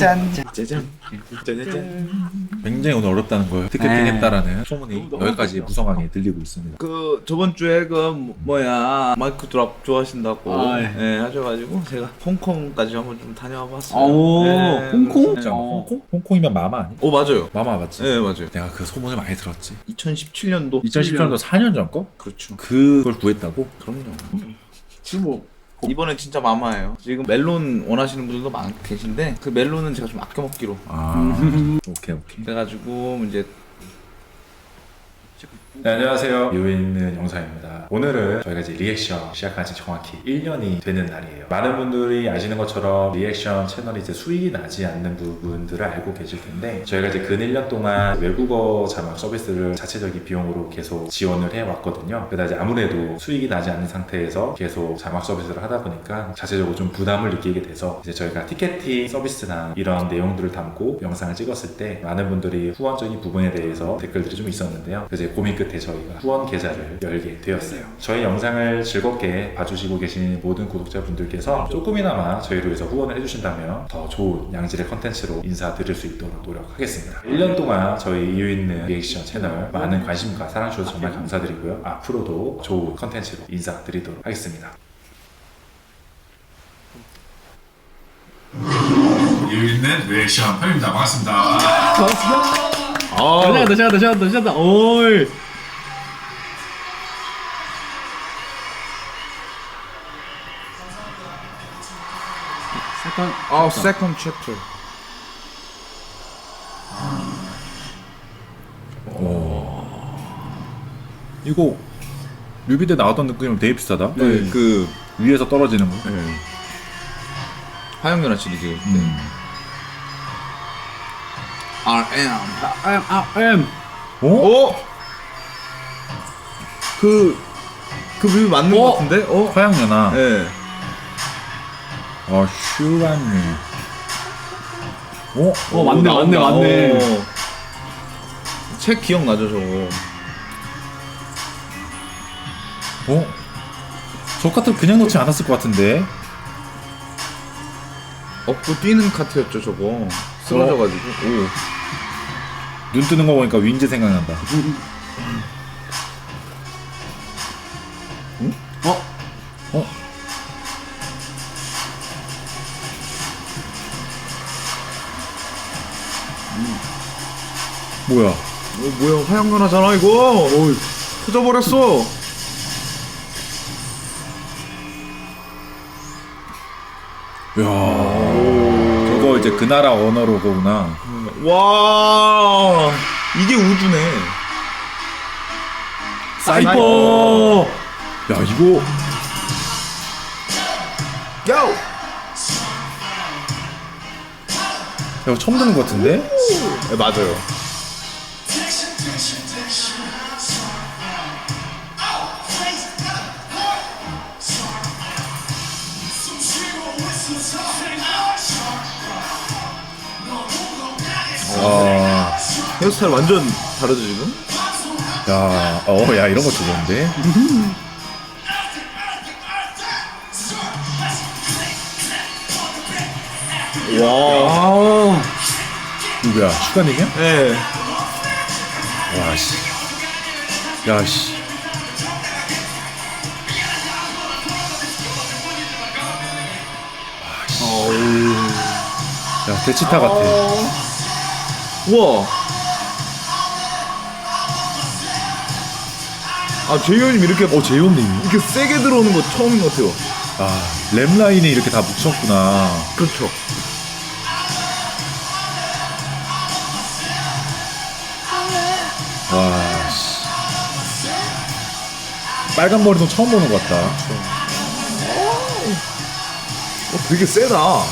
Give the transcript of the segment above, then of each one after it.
짠. 짜잔. 짜잔. 굉장히 오늘 어렵다는 걸 티켓팅했다라는 소문이 여기까지 무성하게 들리고 있습니다. 그 저번 주에 그 뭐야 마이크 드랍 좋아하신다고 예. 하셔가지고 제가 홍콩까지 한번 좀 다녀와 봤어요. 오, 홍콩? 진짜 홍콩? 홍콩이면 마마 아니? 오 맞아요. 마마 맞지? 네 맞아요. 내가 그 소문을 많이 들었지. 2017년도 2017년도 4년 전 거? 그렇죠. 그걸 구했다고? 그럼요. 지금 뭐 이번엔 진짜 마마예요. 지금 멜론 원하시는 분들도 많 계신데 그 멜론은 제가 좀 아껴 먹기로. 오케이 오케이. 그래가지고 이제 네, 안녕하세요. 이후에 있는 영상입니다. 오늘은 저희가 이제 리액션 시작한 지 정확히 1년이 되는 날이에요. 많은 분들이 아시는 것처럼 리액션 채널이 이제 수익이 나지 않는 부분들을 알고 계실 텐데 저희가 이제 근 1년 동안 외국어 자막 서비스를 자체적인 비용으로 계속 지원을 해왔거든요. 그러다 이제 아무래도 수익이 나지 않는 상태에서 계속 자막 서비스를 하다 보니까 자체적으로 좀 부담을 느끼게 돼서 이제 저희가 티켓팅 서비스나 이런 내용들을 담고 영상을 찍었을 때 많은 분들이 후원적인 부분에 대해서 댓글들이 좀 있었는데요. 그래서 이제 고민 끝에 저희가 후원 계좌를 열게 되었어요. 저희 영상을 즐겁게 봐주시고 계신 모든 구독자분들께서 조금이나마 저희를 위해서 후원을 해주신다면 더 좋은 양질의 컨텐츠로 인사드릴 수 있도록 노력하겠습니다. 1년 동안 저희 이유 있는 리액션 채널 많은 관심과 사랑 주셔서 정말 감사드리고요. 앞으로도 좋은 컨텐츠로 인사드리도록 하겠습니다. 이유 있는 리액션 편입니다. 반갑습니다. 시작한다. 오이. 세컨. second chapter. 이거 뮤비 때 나왔던 느낌이랑 되게 비슷하다. 네, 그 위에서 떨어지는 거. 화영연화 시리즈. RM. 어? 그 뮤비 맞는 것 같은데? 화양연화. 네. 슈가님. 맞네. 책 기억나죠 저거? 저 카트를 그냥 넣지 않았을 것 같은데. 업고 뛰는 카트였죠 저거. 쓰러져가지고. 눈 뜨는 거 보니까 윈즈 생각난다. 뭐야? 뭐야 화영연화잖아 이거. 터져버렸어. 야, 저거 이제 그 나라 언어로구나. 와 이게 우주네. 사이퍼. 야 이거 고! 야, 처음 듣는 것 같은데? 네, 맞아요. 헤어스타일 완전 다르죠 지금? 야 이런 거 좋은데? 와. 누구야? 슈가님이야? 네. 와 씨. 야 씨. 야 대치타 같아. 우와. 제이홉님 이렇게 제이홉님. 이렇게 세게 들어오는 거 처음인 것 같아요. 랩 라인에 이렇게 다 묻혔구나. 그렇죠. 와 씨. 빨간 머리도 처음 보는 것 같다. 되게 세다.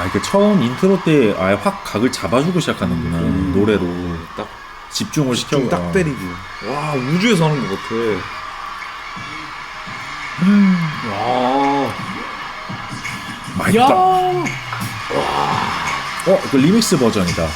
이게 처음 인트로 때 아예 확 각을 잡아주고 시작하는구나. 노래로 딱 집중을 시켜. 딱 때리고. 와 우주에서 하는 것 같아. 맛있다. 그 리믹스 버전이다.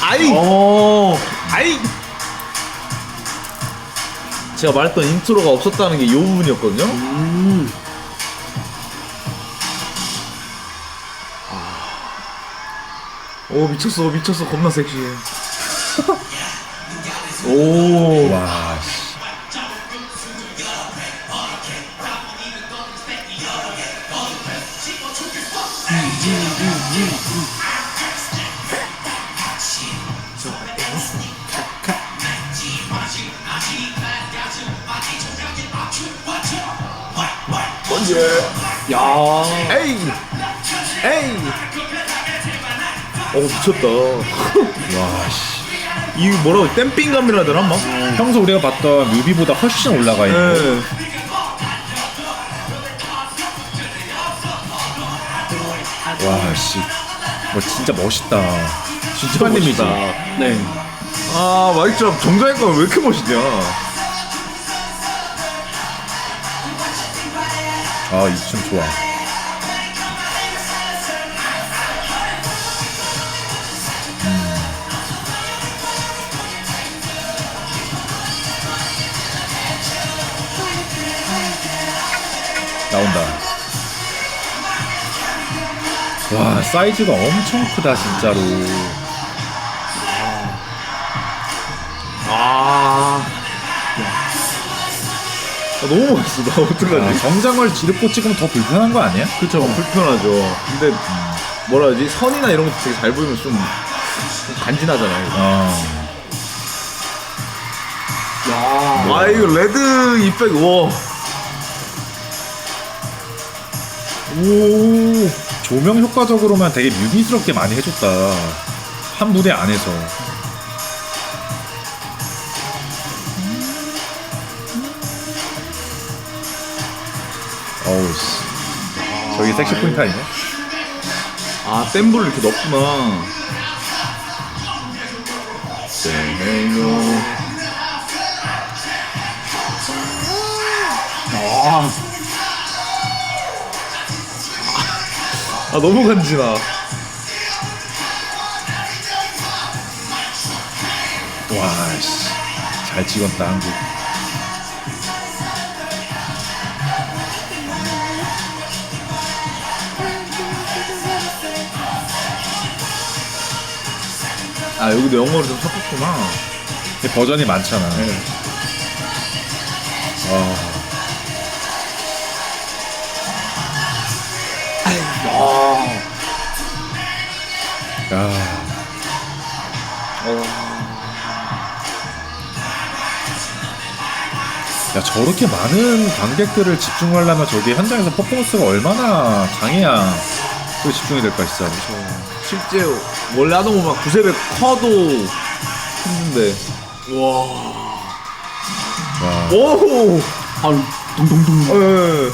아이. 아이. 제가 말했던 인트로가 없었다는 게 이 부분이었거든요. 오 미쳤어 미쳤어 겁나 섹시해. 오 와, 씨. 야. 에이 에이 오 미쳤다. 와, 씨. 이 뭐라고 댐핑감이라 해야 되나 막? 평소 우리가 봤던 뮤비보다 훨씬 올라가 있는. 네. 와, 씨. 진짜 멋있다. 진짜 슈퍼님이지. 멋있다. 네. 아 마이크랑 정자의 거왜 이렇게 멋있냐? 아, 이 춤 좋아. 나온다. 와, 사이즈가 엄청 크다, 진짜로. 아 너무 멋있어. 나 어떡하지? 정장을 지르고 찍으면 더 불편한 거 아니야? 그쵸 불편하죠. 근데 뭐라 하지 선이나 이런 것도 되게 잘 보이면 좀 간지나잖아요. 야. 아 이거 레드 이펙 와. 오, 조명 효과적으로만 되게 뮤비스럽게 많이 해줬다. 한 무대 안에서. 어우, 씨. 저기 섹시 포인트 아니냐? 아 댐블을 이렇게 넣었구나. 아 너무 간지나. 와, 씨. 잘 찍었다, 한국. 아 여기도 영어를 좀 섞었구나. 근데 버전이 많잖아. 네. 야. 야, 저렇게 많은 관객들을 집중하려면 저기 현장에서 퍼포먼스가 얼마나 강해야 또 집중이 될까, 진짜. 실제 원래 하던 거막 두세 배 커도 힘든데. 와. 와. 오. 바로 동동동. 예.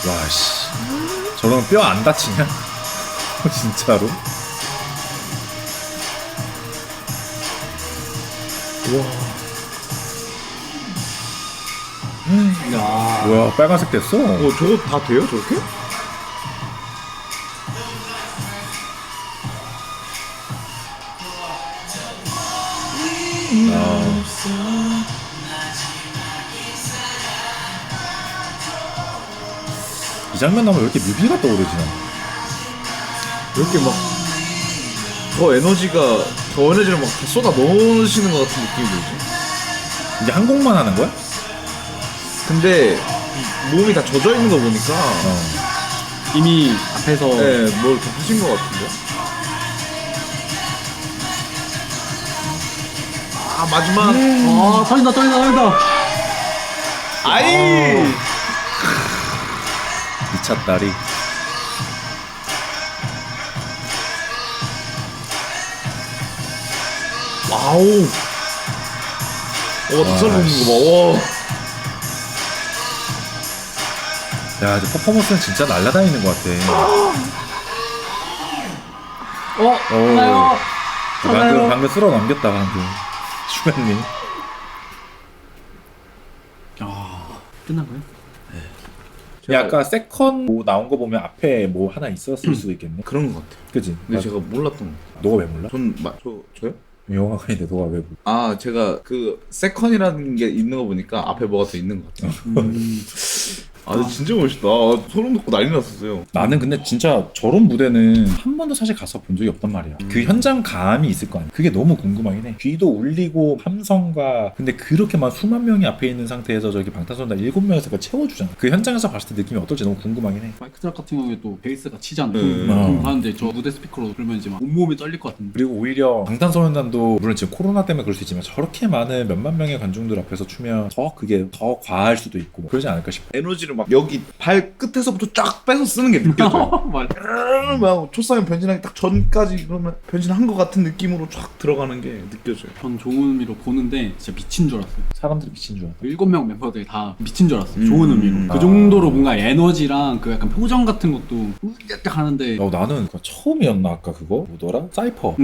와, 씨. 저러면 뼈 안 다치냐? 진짜로? 야. 뭐야, 빨간색 됐어? 저거 다 돼요 저렇게? 이 장면 나오면 왜 이렇게 뮤비가 떠오르지? 난? 이렇게 막 저 에너지를 막 다 쏟아 넣으시는 것 같은 느낌이 들지. 이게 한 곡만 하는 거야? 근데 몸이 다 젖어 있는 거 보니까 이미 앞에서 네, 뭘 더 하신 것 같은데. 아 마지막. 아, 떨린다. 아이. 미쳤다리. 와우. 닭살 돋는 거 봐. 와. 야, 이제 퍼포먼스는 진짜 날아다니는 것 같아. 하나요. 방금 쓸어 넘겼다, 방금. 슈가님. 야. 끝난 거요? 야, 아까 세컨 뭐 나온 거 보면 앞에 뭐 하나 있었을 수도 있겠네. 그런 것 같아요. 그지? 근데 제가 몰랐던 거. 너가 왜 몰라? 저요? 영화관인데 너가 왜 몰라? 아 제가 그 세컨이라는 게 있는 거 보니까 앞에 뭐가 더 있는 것 같아요. 아 근데 진짜 멋있다. 소름 돋고 난리 났었어요. 나는 근데 진짜 저런 무대는 한 번도 사실 가서 본 적이 없단 말이야. 그 현장감이 있을 거 아니야. 그게 너무 궁금하긴 해. 귀도 울리고 함성과 근데 그렇게 막 수만 명이 앞에 있는 상태에서 저기 방탄소년단 7명에서 그걸 채워주잖아. 그 현장에서 봤을 때 느낌이 어떨지 너무 궁금하긴 해. 마이크 트랙 같은 경우에 또 베이스가 치잖아요. 어. 하는데 저 무대 스피커로 들으면 이제 막 온몸이 떨릴 것 같은데. 그리고 오히려 방탄소년단도 물론 지금 코로나 때문에 그럴 수 있지만 저렇게 많은 몇만 명의 관중들 앞에서 추면 더 그게 더 과할 수도 있고 뭐 그러지 않을까 싶어. 에너지를 막 여기 발 끝에서부터 쫙 빼서 쓰는 게 느껴져요. 맞아. 막 초싸움 변신하기 딱 전까지 그러면 변신한 것 같은 느낌으로 쫙 들어가는 게 느껴져요. 전 좋은 의미로 보는데 진짜 미친 줄 알았어요. 사람들이 미친 줄 알았다. 7명 멤버들이 다 미친 줄 알았어요. 좋은 의미로. 아. 그 정도로 뭔가 에너지랑 그 약간 표정 같은 것도 딱 하는데. 나는 그거 처음이었나 아까 그거? 뭐더라? 사이퍼.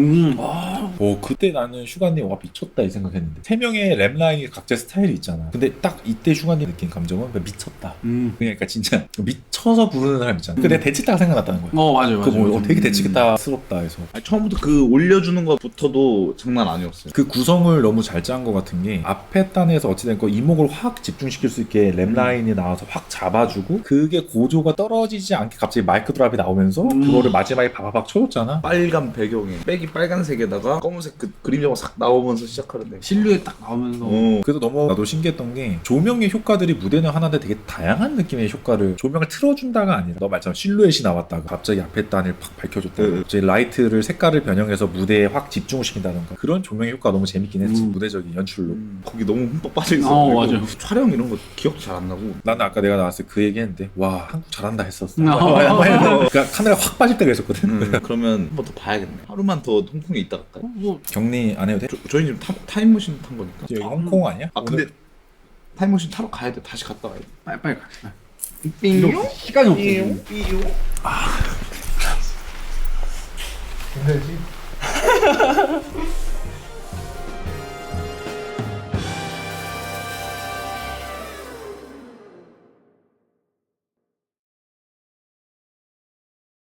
그때 나는 슈가님 와 미쳤다 이 생각했는데 3명의 랩 라인이 각자 스타일이 있잖아. 근데 딱 이때 슈가님 느낀 감정은 미쳤다. 그러니까 진짜 미쳐서 부르는 사람 있잖아. 근데 내가 대치다가 생각났다는 거야. 맞아요. 그거 보면 되게 대치다스럽다 해서 아니, 처음부터 그 올려주는 것부터도 장난 아니었어요. 그 구성을 너무 잘 짠 것 같은 게 앞에 단에서 어찌된 거 이목을 확 집중시킬 수 있게 랩 라인이 나와서 확 잡아주고 그게 고조가 떨어지지 않게 갑자기 마이크 드랍이 나오면서 그거를 마지막에 바바박 쳐줬잖아. 빨간 배경에 백이 빨간색에다가 검은색 그 그림자가 싹 나오면서 시작하는데 실루엣 딱 나오면서. 그래서 너무 나도 신기했던 게 조명의 효과들이 무대는 하나인데 되게 다양한 느낌의 효과를 조명을 틀어준다가 아니라 너 말처럼 실루엣이 나왔다가 갑자기 앞에 단을 팍 밝혀줬다가 갑자기 라이트를 색깔을 변형해서 무대에 확 집중을 시킨다던가 그런 조명의 효과가 너무 재밌긴 했지. 무대적인 연출로. 거기 너무 흠뻑 빠져있어. 맞아요. 촬영 이런 거 기억도 잘 안 나고. 나는 아까 내가 나왔을 때 그 얘기 했는데 와 한국 잘한다 했었어. 그러니까 카메라 확 빠질 때가 있었거든. 그러면 한 번 더 봐야겠네. 하루만 더 홍콩에 있다 갈까요? 격리 안 해도 돼? 저희 지금 타임머신 탄 거니까. 여기 홍콩 아니야? 아 근데 타임머신 타러 가야 돼. 다시 갔다 와야 돼. 빨리 갑시다. 시간이 없어. 힘들지?